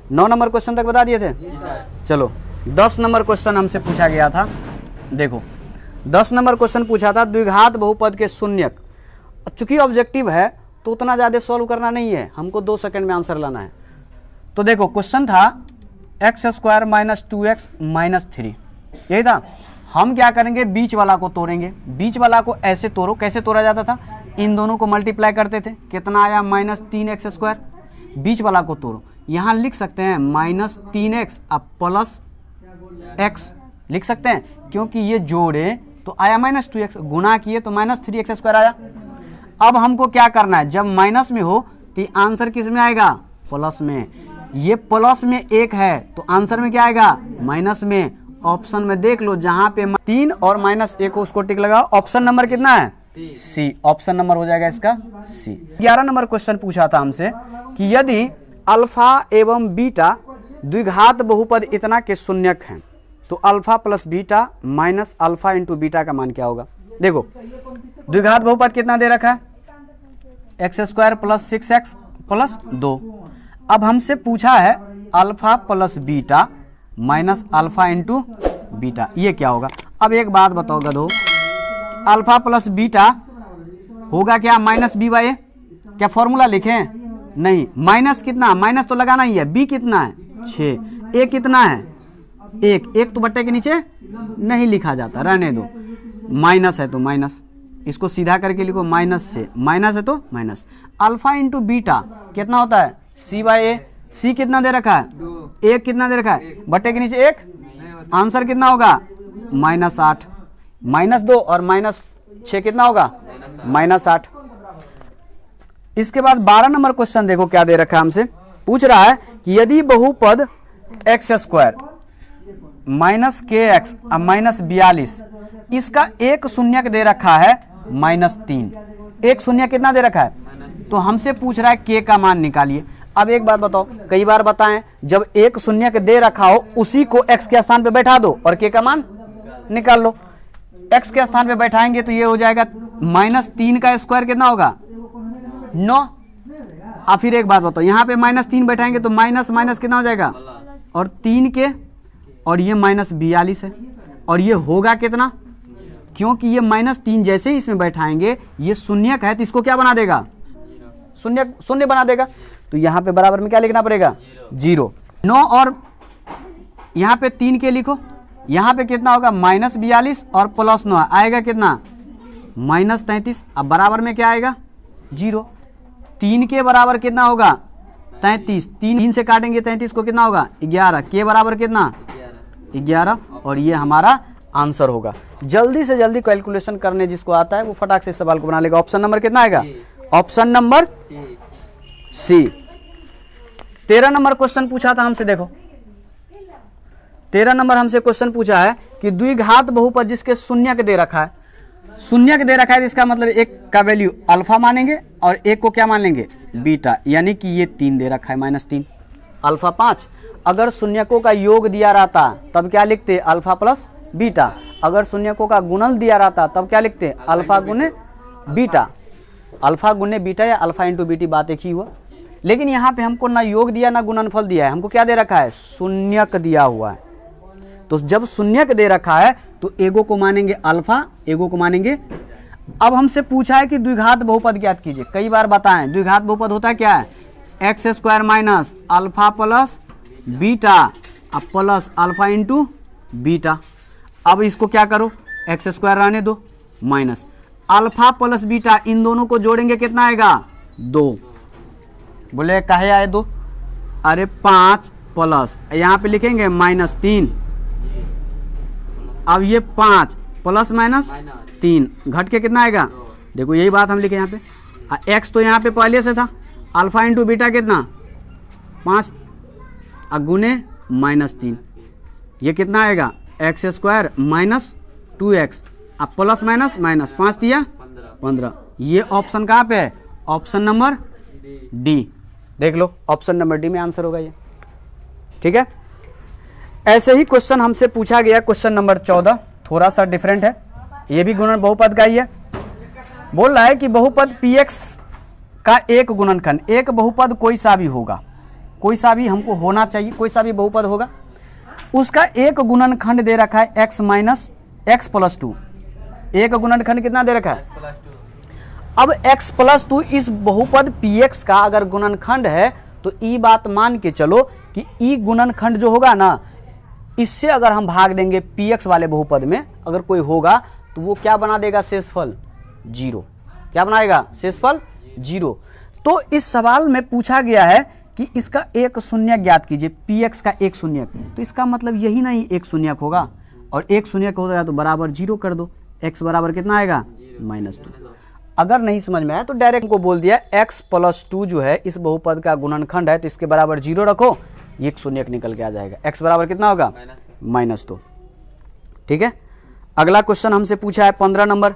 9 number question तक बता दिए थे। चलो 10 नंबर क्वेश्चन हमसे पूछा गया था। देखो 10 नंबर क्वेश्चन पूछा था द्विघात बहुपद के शून्यक। चूंकि ऑब्जेक्टिव है तो उतना ज़्यादा सॉल्व करना नहीं है, हमको 2 सेकंड में आंसर लाना है। तो देखो क्वेश्चन था x² - 2x - 3, यही था। हम क्या करेंगे, बीच वाला को तोड़ेंगे। बीच वाला को ऐसे तोड़ो, कैसे तोड़ा जाता था, इन दोनों को मल्टीप्लाई करते थे, कितना आया -3x²। बीच वाला को तोड़ो, यहाँ लिख सकते हैं -3x अब प्लस x लिख सकते हैं, क्योंकि ये जोड़े तो आया -2x, गुना किए तो -3x² आया। अब हमको क्या करना है, जब माइनस में हो तो आंसर किस में आएगा, प्लस में। ये प्लस में 1 है तो आंसर में क्या आएगा, माइनस में। ऑप्शन में देख लो, जहां पे 3 और -1 हो उसको टिक लगाओ। ऑप्शन नंबर कितना है, सी। ऑप्शन नंबर हो जाएगा इसका सी। 11 नंबर क्वेश्चन पूछा था हमसे कि यदि अल्फा एवं बीटा द्विघात बहुपद इतना के शून्यक हैं तो alpha plus beta minus alpha into beta का मान क्या होगा। देखो द्विघात बहुपद कितना दे रखा है, x² + 6x + 2। अब हमसे पूछा है alpha plus beta minus alpha into beta, ये क्या होगा। अब एक बात बताओ गधो, अल्फा प्लस बीटा होगा क्या, -b/a। क्या फॉर्मूला लिखें, नहीं। माइनस कितना, माइनस तो लगाना ही है। b कितना है, 6। a कितना है, 1 तो बट्टे के नीचे नहीं लिखा जाता, रहने दो। माइनस है तो माइनस, इसको सीधा करके लिखो -6, माइनस है तो माइनस। अल्फा इंटू बीटा कितना होता है, c/a। c कितना दे रखा है, 1 कितना दे रखा है, बट्टे के नीचे 1। आंसर कितना होगा, -8। -2 और -6 कितना होगा, -8। इसके बाद 12 नंबर क्वेश्चन देखो क्या दे रखा है हमसे। पूछ रहा है कि यदि बहुपद x² -kx -42, इसका एक शून्यक दे रखा है -3। एक शून्य कितना दे रखा है, तो हमसे पूछ रहा है k का मान निकालिए। अब एक बात बताओ, कई बार बताएं, जब एक शून्यक दे रखा हो उसी को x के स्थान पे बैठा दो और k का मान निकाल लो। x के स्थान पे बैठाएंगे तो ये हो जाएगा -3 का स्क्वायर कितना होगा, 9। अब फिर एक बात बताओ, यहाँ पे -3 बैठाएंगे तो माइनस माइनस कितना हो जाएगा, और 3 के, और ये -42 है, और ये होगा कितना, क्योंकि ये -3 जैसे ही इसमें बैठाएंगे ये शून्यक है तो इसको क्या बना देगा, शून्य बना देगा। तो यहाँ पे बराबर में क्या लिखना पड़ेगा, 0। 9 और यहाँ पे 3 के लिखो, यहाँ पे कितना होगा -42 और +9 आएगा कितना, -33। अब बराबर में क्या आएगा, 0। 3 के बराबर कितना होगा, 33। 3 से काटेंगे 33 को कितना होगा, 11। के बराबर कितना, 11, और ये हमारा आंसर होगा। जल्दी से जल्दी कैलकुलेशन करने जिसको आता है वो फटाक से इस सवाल को बना लेगा। ऑप्शन नंबर कितना आएगा, option number C. 13 number question पूछा था हमसे। देखो 13 नंबर हमसे क्वेश्चन पूछा है कि द्विघात बहुपद जिसके शून्यक दे रखा है, शून्यक दे रखा है, इसका मतलब एक का वैल्यू अल्फा मानेंगे और एक को क्या मान लेंगे, बीटा, यानी कि ये 3 दे रखा है -3, अल्फा 5। अगर शून्यकों का योग दिया रहता तब क्या लिखते, अल्फा प्लस बीटा। अगर शून्यकों का गुणन दिया रहता तब क्या लिखते, अल्फा गुने बीटा। अल्फा गुने बीटा या अल्फा इंटू बीटी, बात एक ही हुआ। लेकिन यहाँ पे हमको ना योग दिया ना गुणनफल दिया है, हमको क्या दे रखा है, शून्यक दिया हुआ है। तो जब शून्यक दे रखा है तो एगो को मानेंगे अल्फा, एगो को मानेंगे। अब हमसे पूछा है कि द्विघात बहुपद ज्ञात कीजिए। कई बार बताएं द्विघात बहुपद होता है क्या है, x² minus alpha plus beta plus alpha into beta. अब इसको क्या करो, x² रहने दो माइनस अल्फा प्लस बीटा, इन दोनों को जोड़ेंगे कितना आएगा, 2। बोले काहे आए 2, अरे 5 प्लस, यहाँ पे लिखेंगे -3। अब ये 5 प्लस -3 घट के कितना आएगा, देखो यही बात हम लिखे यहाँ पे। x तो यहाँ पे पहले से था, अल्फा इंटू बीटा कितना 5 गुने -3, ये कितना आएगा, x² माइनस 2x अब प्लस माइनस माइनस 5 दिया 15। ये ऑप्शन कहाँ पे है, ऑप्शन नंबर डी। देख लो ऑप्शन नंबर डी में आंसर होगा ये, ठीक है। ऐसे ही क्वेश्चन हमसे पूछा गया क्वेश्चन नंबर 14, थोड़ा सा डिफरेंट है, ये भी गुणन बहुपद का ही है। बोल रहा है कि बहुपद px का एक गुणनखंड, एक बहुपद कोई सा भी होगा, कोई सा भी हमको होना चाहिए, कोई सा भी बहुपद होगा, उसका एक गुणनखंड दे रखा है x माइनस एक्स प्लस 2। एक गुणनखंड कितना दे रखा है? अब x प्लस 2 इस बहुपद px का अगर गुणनखंड है तो ई बात मान के चलो कि ई गुणनखंड जो होगा ना, इससे अगर हम भाग देंगे px वाले बहुपद में अगर कोई होगा तो वो क्या बना देगा? शेषफल 0। क्या बनाएगा? शेषफल 0। तो इस सवाल में पूछा गया है कि इसका एक शून्यक ज्ञात कीजिए, px का एक शून्यक, तो इसका मतलब यही नहीं एक शून्यक होगा, और एक शून्यक होगा तो बराबर 0 कर दो, x बराबर कितना आएगा? -2। अगर नहीं समझ में आया तो डायरेक्ट को बोल दिया x प्लस 2 जो है इस बहुपद का गुणनखंड है, तो इसके बराबर 0 रखो, एक शून्यक निकल के आ जाएगा, x बराबर कितना होगा? -2। ठीक है। अगला क्वेश्चन हमसे पूछा है 15 नंबर,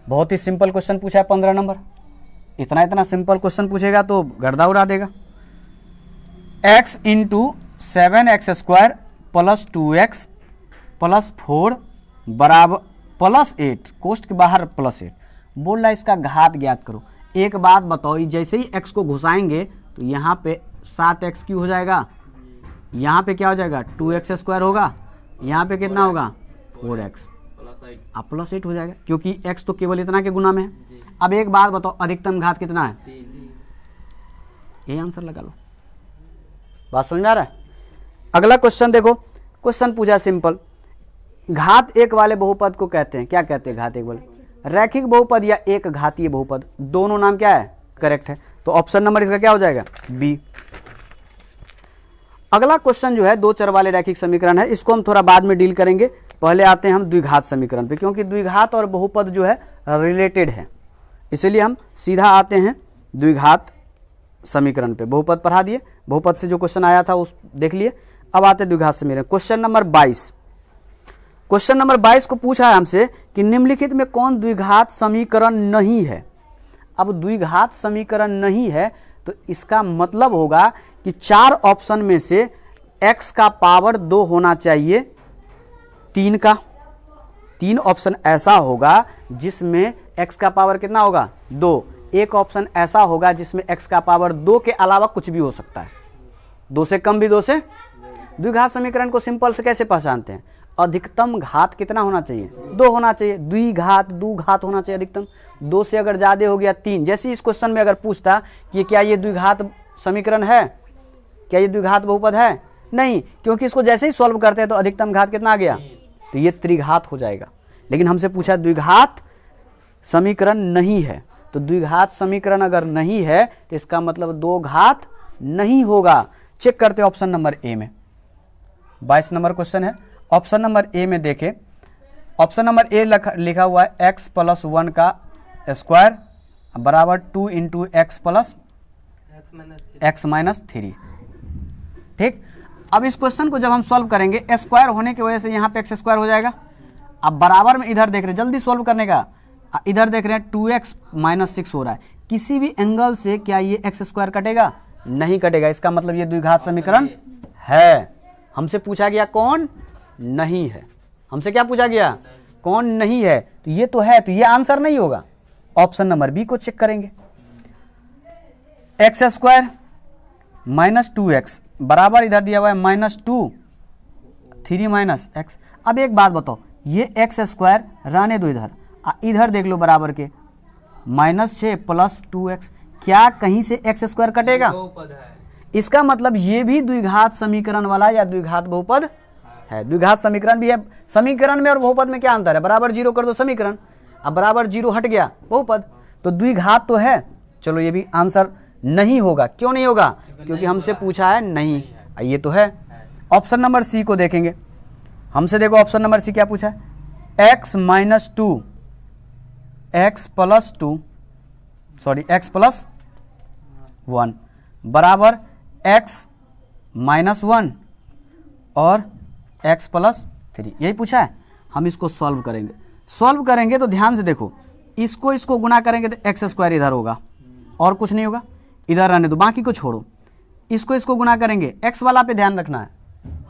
बहुत ही सिंपल क्वेश्चन पूछा है 15 नंबर। इतना सिंपल क्वेश्चन पूछेगा तो गर्दा उड़ा देगा। x into 7x² plus 2x plus 4 बराबर प्लस 8, कोष्ठ के बाहर प्लस 8 बोल रहा है, इसका घात ज्ञात करो। एक बात बताओ, जैसे ही x को घुसाएंगे तो यहाँ पे 7x क्यों हो जाएगा, यहाँ पे क्या हो जाएगा? 2x² होगा, यहाँ पे कितना होगा? 4x, अब प्लस 8 हो जाएगा, क्योंकि x तो केवल इतना के गुना में है। अब एक बात बताओ, अधिकतम घात कितना है? यही आंसर लगा लो। बात समझ में आ रहा है? अगला क्वेश्चन देखो, क्वेश्चन पूछा सिंपल, घात एक वाले बहुपद को कहते हैं, क्या कहते हैं घात एक वाले? रैखिक बहुपद या एक घातीय बहुपद, दोनों नाम क्या है? करेक्ट है, तो ऑप्शन नंबर इसका क्या हो जाएगा? बी। अगला क्वेश्चन जो है दो चर वाले रैखिक समीकरण है, इसको हम थोड़ा बाद में डील करेंगे, पहले आते हैं हम द्विघात समीकरण पे, क्योंकि द्विघात और बहुपद जो है रिलेटेड है, इसलिए हम सीधा आते हैं द्विघात समीकरण पे। बहुपद पढ़ा दिए, बहुपद से जो क्वेश्चन आया था उस देख लिए। अब आते हैं द्विघात समीकरण। क्वेश्चन नंबर 22, क्वेश्चन नंबर 22 को पूछा है हमसे कि निम्नलिखित में कौन द्विघात समीकरण नहीं है। अब द्विघात समीकरण नहीं है तो इसका मतलब होगा कि 4 ऑप्शन में से x का पावर 2 होना चाहिए, 3 का 3 ऑप्शन ऐसा होगा जिसमें x का पावर कितना होगा? 2। एक ऑप्शन ऐसा होगा जिसमें x का पावर 2 के अलावा कुछ भी हो सकता है, 2 से कम भी 2 से। द्विघात समीकरण को सिंपल से कैसे पहचानते हैं? अधिकतम घात कितना होना चाहिए? 2 होना चाहिए, द्विघात द्विघात होना चाहिए अधिकतम। 2 से अगर ज़्यादा हो गया 3, जैसे इस क्वेश्चन में अगर पूछता कि क्या ये द्विघात समीकरण है, क्या ये द्विघात बहुपद है? नहीं, क्योंकि इसको जैसे ही सॉल्व करते हैं तो अधिकतम घात कितना आ गया? तो ये त्रिघात हो जाएगा। लेकिन हमसे पूछा द्विघात समीकरण नहीं है, तो द्विघात समीकरण अगर नहीं है तो इसका मतलब 2 घात नहीं होगा। चेक करते हैं ऑप्शन नंबर ए में, 22 नंबर क्वेश्चन है। ऑप्शन नंबर ए में देखें, ऑप्शन नंबर ए लिखा हुआ है x प्लस 1 का स्क्वायर बराबर 2 into x plus x minus 3। ठीक, अब इस क्वेश्चन को जब हम सॉल्व करेंगे, स्क्वायर होने की वजह से यहाँ पे एक्स स्क्वायर हो जाएगा। अब बराबर में इधर देख रहे हैं, जल्दी सॉल्व करने का, इधर देख रहे हैं 2x माइनस 6 हो रहा है, किसी भी एंगल से क्या ये एक्स स्क्वायर कटेगा? नहीं कटेगा। इसका मतलब ये द्विघात समीकरण है। हमसे पूछा गया कौन नहीं है, हमसे क्या पूछा गया? कौन नहीं है, तो ये तो है, तो ये आंसर नहीं होगा। ऑप्शन नंबर बी को चेक करेंगे, एक्स स्क्वायर माइनस 2x बराबर इधर दिया हुआ है -2 3 माइनस एक्स। अब एक बात बताओ, ये एक्स स्क्वायर रहने दो इधर, इधर देख लो बराबर के -6 प्लस 2x, क्या कहीं से एक्स स्क्वायर कटेगा? इसका मतलब ये भी द्विघात समीकरण वाला या द्विघात बहुपद है। द्विघात समीकरण भी है। समीकरण में और बहुपद में क्या अंतर है? बराबर 0 कर दो समीकरण, अब बराबर 0 हट गया बहुपद, तो द्विघात तो है। चलो ये भी आंसर नहीं होगा। क्यों नहीं होगा? क्योंकि हमसे पूछा है नहीं, ये तो है। ऑप्शन नंबर सी को देखेंगे, हमसे देखो ऑप्शन नंबर सी क्या पूछा है? x माइनस 2 एक्स प्लस 1 बराबर x माइनस 1 और x प्लस 3, यही पूछा है। हम इसको सॉल्व करेंगे, सॉल्व करेंगे तो ध्यान से देखो, इसको गुना करेंगे तो एक्स स्क्वायर इधर होगा और कुछ नहीं होगा, इधर रहने दो, बाकी को छोड़ो। इसको गुना करेंगे, एक्स वाला पे ध्यान रखना है।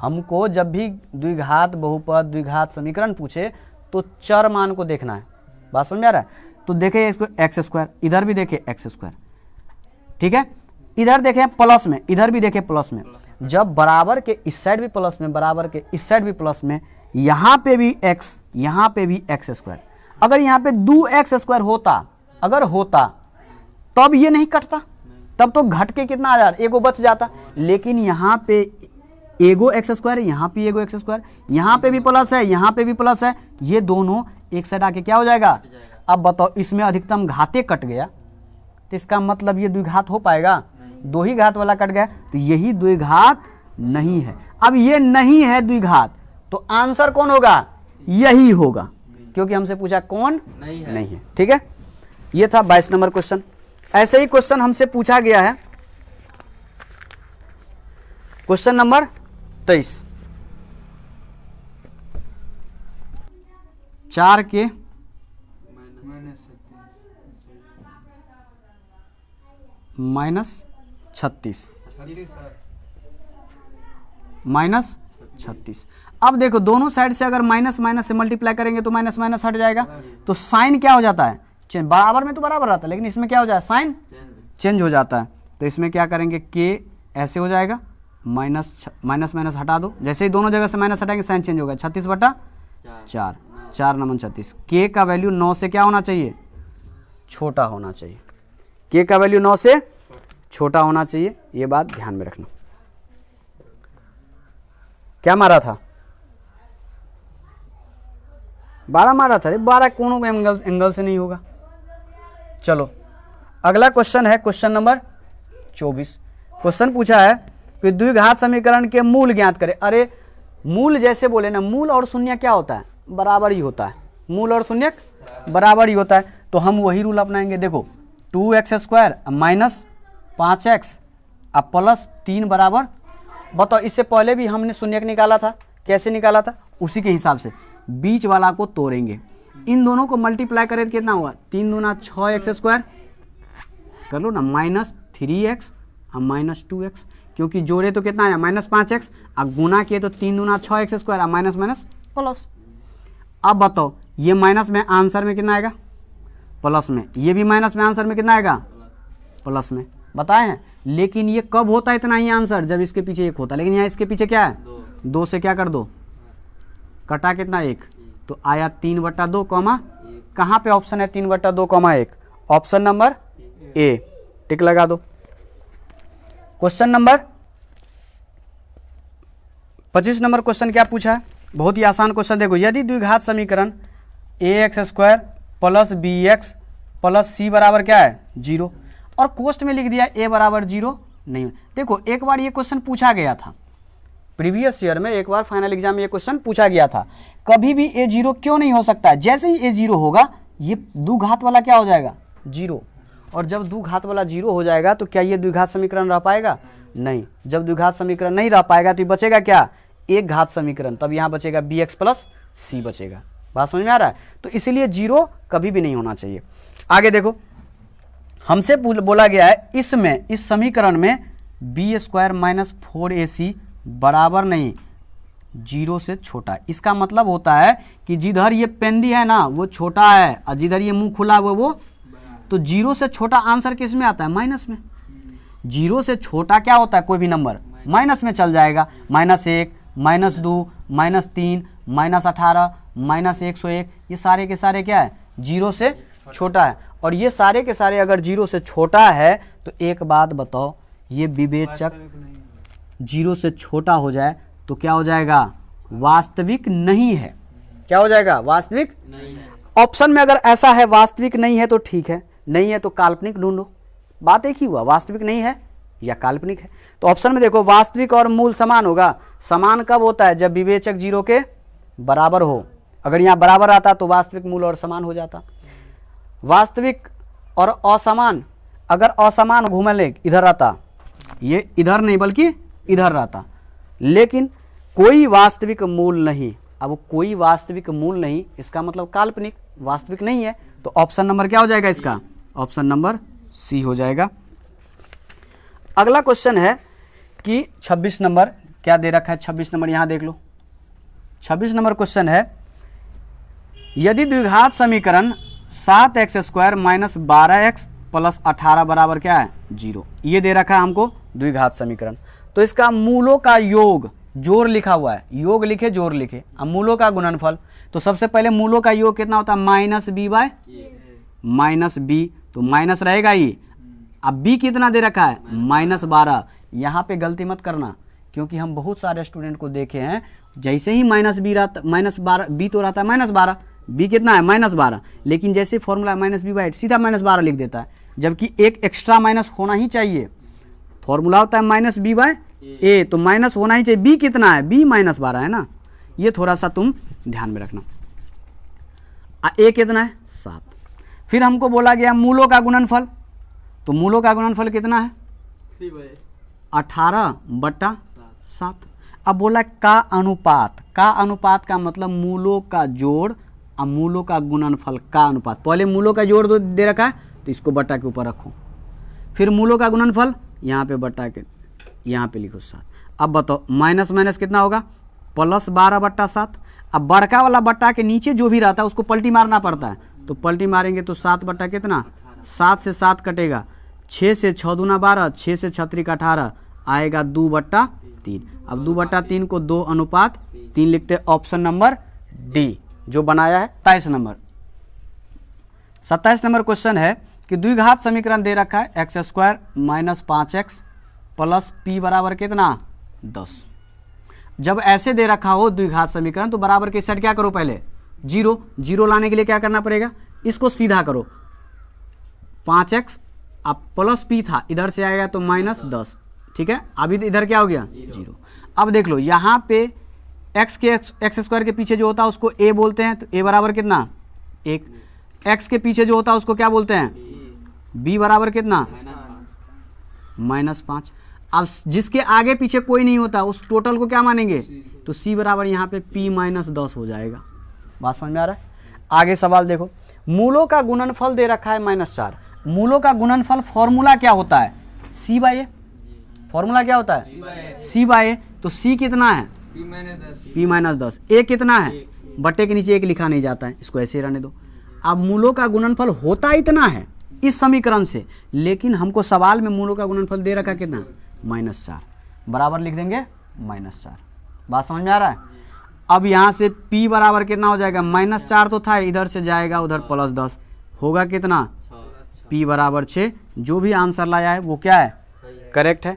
हमको जब भी द्विघात बहुपद द्विघात समीकरण पूछे तो चर मान को देखना है। बात समझ में आ रहा है? तो देखे इसको एक्स स्क्वायर, इधर भी देखे एक्स स्क्वायर, ठीक है। इधर देखें प्लस में, इधर भी देखें प्लस में। जब बराबर के इस साइड भी प्लस में, बराबर के इस साइड भी प्लस में, यहाँ पे भी x, यहाँ पे भी एक्स स्क्वायर। अगर यहाँ पे 2x स्क्वायर होता, अगर होता तब ये नहीं कटता, तब तो घट के कितना आ जाता, एगो बच जाता। लेकिन यहाँ पे एगो एक्स स्क्वायर है, यहाँ पे एगो एक्स स्क्वायर, यहाँ पे भी प्लस है, यहाँ पे भी प्लस है, ये दोनों एक साइड आके क्या हो जाएगा। अब बताओ, इसमें अधिकतम घाते कट गया तो इसका मतलब ये द्विघात हो पाएगा, दो ही घात वाला कट गया, तो यही द्विघात नहीं है। अब ये नहीं है द्विघात, तो आंसर कौन होगा, यही होगा, क्योंकि हमसे पूछा कौन नहीं है। ठीक है, ये था 22 नंबर क्वेश्चन। ऐसे ही क्वेश्चन हमसे पूछा गया है क्वेश्चन नंबर 23, 4 के -36 -36। अब देखो दोनों साइड से अगर माइनस माइनस से मल्टीप्लाई करेंगे तो माइनस माइनस हट जाएगा, तो साइन क्या हो जाता है, बराबर में तो बराबर रहता है, लेकिन इसमें क्या हो जाए, साइन चेंज हो जाता है। तो इसमें क्या करेंगे, के ऐसे हो जाएगा, माइनस माइनस हटा दो, जैसे ही दोनों जगह से माइनस हटाएंगे साइन चेंज होगा, 36/4, 4 9 36। के का वैल्यू 9 से क्या होना चाहिए, छोटा होना चाहिए, के का वैल्यू 9 से छोटा होना चाहिए, ये बात ध्यान में रखना। क्या मारा था, 12 मारा था, 12 कोनों एंगल से नहीं होगा। चलो अगला क्वेश्चन है क्वेश्चन नंबर 24। क्वेश्चन पूछा है कि द्विघात समीकरण के मूल ज्ञात करें। अरे मूल जैसे बोले ना, मूल और शून्य क्या होता है, बराबर ही होता है, मूल और शून्य बराबर ही होता है, तो हम वही रूल अपनाएंगे। देखो 2x² माइनस 5x अब प्लस 3 बराबर, बताओ इससे पहले भी हमने शून्यक निकाला था, कैसे निकाला था, उसी के हिसाब से बीच वाला को तोड़ेंगे, इन दोनों को मल्टीप्लाई करें तो कितना हुआ, 3 दूना 6x² कर लो ना, -3x और -2x, क्योंकि जोड़े तो कितना आया -5x, अब गुना किए तो 3 दूना 6x² और माइनस माइनस प्लस। अब बताओ ये माइनस में आंसर में कितना आएगा, प्लस में, ये भी माइनस में आंसर में कितना आएगा, प्लस में, बताए हैं। लेकिन ये कब होता है इतना ही आंसर, जब इसके पीछे 1 होता है, लेकिन यहाँ इसके पीछे क्या है, 2 से क्या कर दो, कटा कितना 1, तो आया 3/2 कॉमा, कहाँ पे ऑप्शन है 3/2 कॉमा 1, ऑप्शन नंबर ए, टिक लगा दो। क्वेश्चन नंबर 25 नंबर क्वेश्चन क्या पूछा है, बहुत ही आसान क्वेश्चन। देखो यदि द्विघात समीकरण ax² + bx + c बराबर क्या है 0, और कोष्ट में लिख दिया a बराबर 0 नहीं। देखो एक बार ये क्वेश्चन पूछा गया था प्रीवियस ईयर में, एक बार फाइनल एग्जाम में ये क्वेश्चन पूछा गया था, कभी भी a 0 क्यों नहीं हो सकता है, जैसे ही a 0 होगा ये द्विघात वाला क्या हो जाएगा 0, और जब द्विघात वाला 0 हो जाएगा तो क्या ये द्विघात समीकरण रह पाएगा, नहीं। जब द्विघात समीकरण नहीं रह पाएगा तो बचेगा क्या, एक घात समीकरण, तब यहाँ बचेगा bx + c बचेगा। बात समझ में आ रहा है, तो इसीलिए 0 कभी भी नहीं होना चाहिए। आगे देखो हमसे बोला गया है इसमें, इस समीकरण में b² - 4ac बराबर नहीं 0 से छोटा। इसका मतलब होता है कि जिधर ये पेंदी है ना वो छोटा है, और जिधर ये मुंह खुला हुआ वो, तो 0 से छोटा आंसर किस में आता है, माइनस में। 0 से छोटा क्या होता है, कोई भी नंबर माइनस में चल जाएगा, -1 -2 -3 -18 -101, ये सारे के सारे क्या है 0 से छोटा है। और ये सारे के सारे अगर 0 से छोटा है तो एक बात बताओ, ये विवेचक 0 से छोटा हो जाए तो क्या हो जाएगा, वास्तविक नहीं है। क्या हो जाएगा, वास्तविक नहीं है। ऑप्शन में अगर ऐसा है वास्तविक नहीं है तो ठीक है, नहीं है तो काल्पनिक ढूंढो, बात एक ही हुआ, वास्तविक नहीं है या काल्पनिक है। तो ऑप्शन में देखो वास्तविक और मूल समान होगा। समान कब होता है, जब विवेचक 0 के बराबर हो। अगर यहाँ बराबर आता तो वास्तविक मूल और समान हो जाता। वास्तविक और असमान, अगर असमान घूमे इधर आता, ये इधर नहीं बल्कि इधर रहता, लेकिन कोई वास्तविक मूल नहीं। अब कोई वास्तविक मूल नहीं, इसका मतलब काल्पनिक, वास्तविक नहीं है, तो ऑप्शन नंबर क्या हो जाएगा इसका, ऑप्शन नंबर सी हो जाएगा। अगला क्वेश्चन है कि 26 नंबर क्या दे रखा है, 26 नंबर यहाँ देख लो। 26 नंबर क्वेश्चन है यदि द्विघात समीकरण 7x² - 12x + 18 बराबर क्या है 0। ये दे रखा है हमको द्विघात समीकरण। तो इसका मूलों का योग, जोड़ लिखा हुआ है, योग लिखे जोड़ लिखे। अब मूलों का गुणनफल, तो सबसे पहले मूलों का योग कितना होता है, minus B by minus B, तो माइनस रहेगा ही। अब बी कितना दे रखा है, -12। यहाँ पे गलती मत करना, क्योंकि हम बहुत सारे स्टूडेंट को देखे हैं, जैसे ही -12 बी तो रहता है -12, बी कितना है -12, लेकिन जैसे फॉर्मूला -b/8 सीधा -12 लिख देता है, जबकि एक एक्स्ट्रा माइनस होना ही चाहिए। फॉर्मूला होता है -b/a, तो माइनस होना ही चाहिए। बी कितना है, b -12 है ना, ये थोड़ा सा तुम ध्यान में रखना। ए कितना है, 7। फिर हमको बोला गया मूलों का गुणनफल, तो मूलों का गुणनफल कितना है, 18/7। अब बोला का अनुपात, का अनुपात का मतलब मूलों का जोड़ और मूलों का गुणनफल का अनुपात। पहले मूलों का जोड़ दे रखा है, तो इसको बट्टा के ऊपर रखो, फिर मूलों का गुणनफल यहाँ पे बट्टा के यहाँ पे लिखो 7। अब बताओ माइनस माइनस कितना होगा, +12/7। अब बड़का वाला बट्टा के नीचे जो भी रहता है उसको पलटी मारना पड़ता है, तो पलटी मारेंगे तो 7 बट्टा कितना, 7 से 7 कटेगा, 6 से 6 दूना 12, 6 से 6 त्रिक 18, आएगा 2/3। अब 2/3 को 2:3 लिखते हैं। ऑप्शन नंबर डी जो बनाया है 27 नंबर। 27 नंबर क्वेश्चन है कि द्विघात समीकरण दे रखा है x² - 5x प्लस p बराबर कितना, 10। जब ऐसे दे रखा हो द्विघात समीकरण, तो बराबर के सेट क्या करो, पहले 0 लाने के लिए क्या करना पड़ेगा, इसको सीधा करो। 5x अब प्लस p था, इधर से आएगा तो -10, ठीक है। अभी इधर क्या हो गया, 0। अब देख लो यहाँ पे x² के पीछे जो होता है उसको a बोलते हैं, तो a बराबर कितना, 1। x के पीछे जो होता है उसको क्या बोलते हैं, b बराबर कितना, -5। अब जिसके आगे पीछे कोई नहीं होता उस टोटल को क्या मानेंगे, तो c बराबर यहाँ पे p -10 हो जाएगा। बात समझ में आ रहा है। आगे सवाल देखो, मूलों का गुणनफल दे रखा है -4। मूलों का गुणनफल फॉर्मूला क्या होता है, c/a। फॉर्मूला क्या होता है, c/a। तो c कितना है, p-10। a कितना है, बट्टे के नीचे 1 लिखा नहीं जाता है, इसको ऐसे रहने दो। अब मूलों का गुणनफल होता इतना है इस समीकरण से, लेकिन हमको सवाल में मूलों का गुणनफल दे रखा कितना, -4, बराबर लिख देंगे -4। बात समझ में आ रहा है। अब यहाँ से p बराबर कितना हो जाएगा, -4 तो था, इधर से जाएगा उधर +10, होगा कितना, p बराबर 6। जो भी आंसर लाया है वो क्या है, करेक्ट है।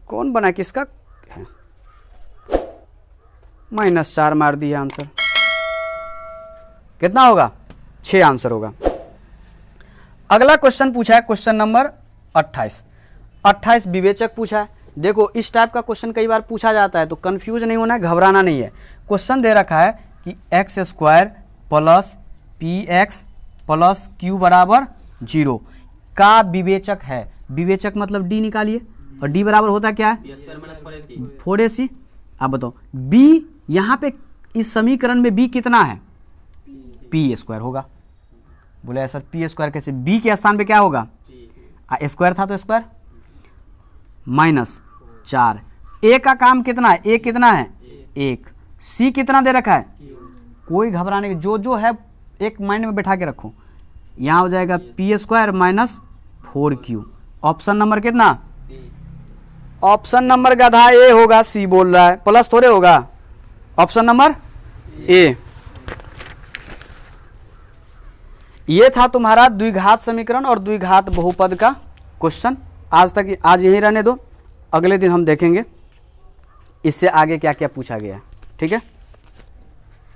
कौन बना, किसका है, -4 मार दिया आंसर, कितना होगा, 6 आंसर होगा। अगला क्वेश्चन पूछा है क्वेश्चन नंबर 28 विवेचक पूछा है। देखो इस टाइप का क्वेश्चन कई बार पूछा जाता है, तो कंफ्यूज नहीं होना है, घबराना नहीं है। क्वेश्चन दे रखा है कि x² + px + q बराबर 0 का विवेचक है। विवेचक मतलब d निकालिए, और d बराबर होता क्या है, 4ac। अब बताओ b, यहाँ पे इस समीकरण में b कितना है, p² होगा। बोले सर p² कैसे, b के स्थान पे क्या होगा, स्क्वायर था तो स्क्वायर, -4। a का काम कितना है, a कितना है, 1। c कितना दे रखा है, कोई घबराने की, जो है एक माइंड में बैठा के रखो। यहाँ हो जाएगा p² - 4q। ऑप्शन नंबर कितना, ऑप्शन नंबर गधा ए होगा, सी बोल रहा है, प्लस थोड़े होगा। Option number A. ये था तुम्हारा द्विघात समीकरण और द्विघात बहुपद का क्वेश्चन। आज यही रहने दो, अगले दिन हम देखेंगे इससे आगे क्या क्या पूछा गया है, ठीक है।